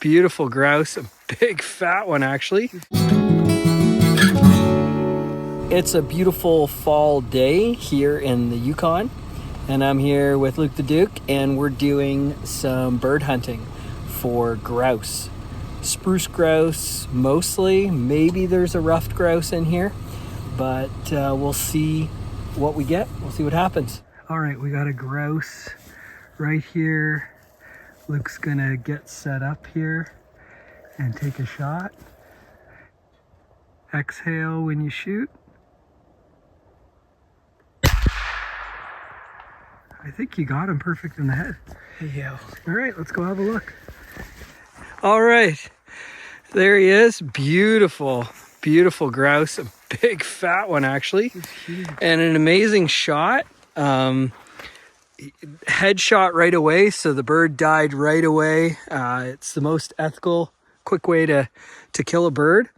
beautiful grouse, a big fat one actually. It's a beautiful fall day here in the Yukon, and I'm here with Luke the Duke, and we're doing some bird hunting for grouse. Spruce grouse mostly, maybe there's a ruffed grouse in here, but we'll see what we get. We'll see what happens. All right, we got a grouse right here. Luke's gonna get set up here and take a shot. Exhale when you shoot. I think you got him perfect in the head. Yeah. All right, let's go have a look. All right, there he is. Beautiful, beautiful grouse. A big fat one actually, and an amazing shot. Headshot right away, so the bird died right away. It's the most ethical, quick way to kill a bird.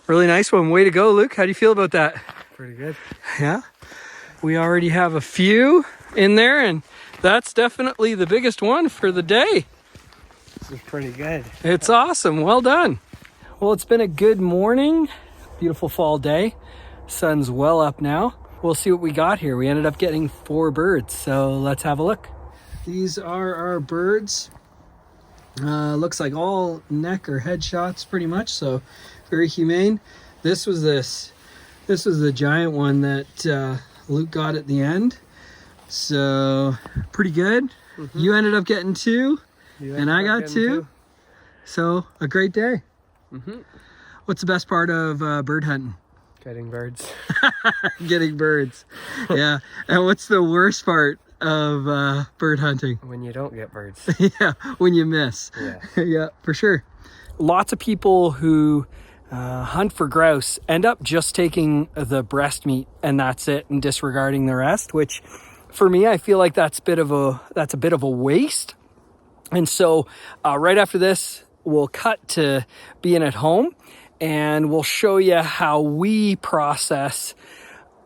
Really nice one. Way to go, Luke. How do you feel about that? Pretty good. Yeah. We already have a few in there, and that's definitely the biggest one for the day. This is pretty good. It's awesome. Well done. Well, it's been a good morning. Beautiful fall day. Sun's well up now. We'll see what we got here. We ended up getting 4 birds, so let's have a look. These are our birds. Looks like all neck or head shots pretty much, so very humane. This was the giant one that Luke got at the end, so pretty good. You ended up getting 2, and I got 2. So a great day. What's the best part of bird hunting? Getting birds. Getting birds. Yeah. And what's the worst part of bird hunting? When you don't get birds. Yeah, when you miss. Yeah. Yeah, for sure. Lots of people who hunt for grouse end up just taking the breast meat and that's it, and disregarding the rest, which for me, I feel like that's a bit of a waste. And so right after this, we'll cut to being at home, and we'll show you how we process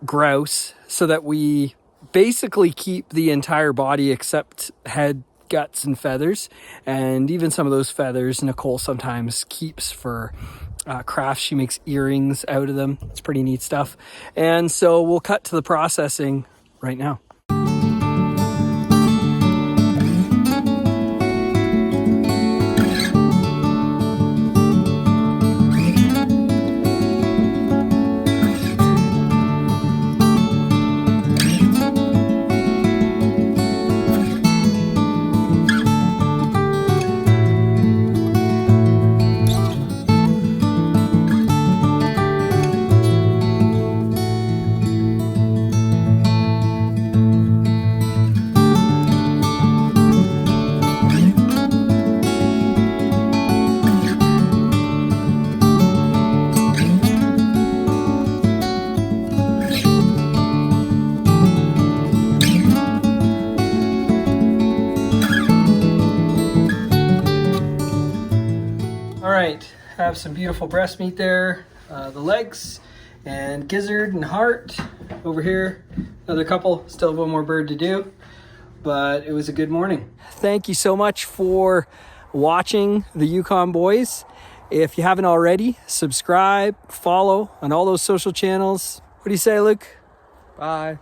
grouse so that we basically keep the entire body except head, guts, and feathers. And even some of those feathers Nicole sometimes keeps for crafts. She makes earrings out of them. It's pretty neat stuff. And so we'll cut to the processing right now. Have some beautiful breast meat there, the legs and gizzard and heart over here. Another couple, still have one more bird to do, but it was a good morning. Thank you so much for watching the Yukon Boys. If you haven't already, subscribe, follow on all those social channels. What do you say, Luke? Bye.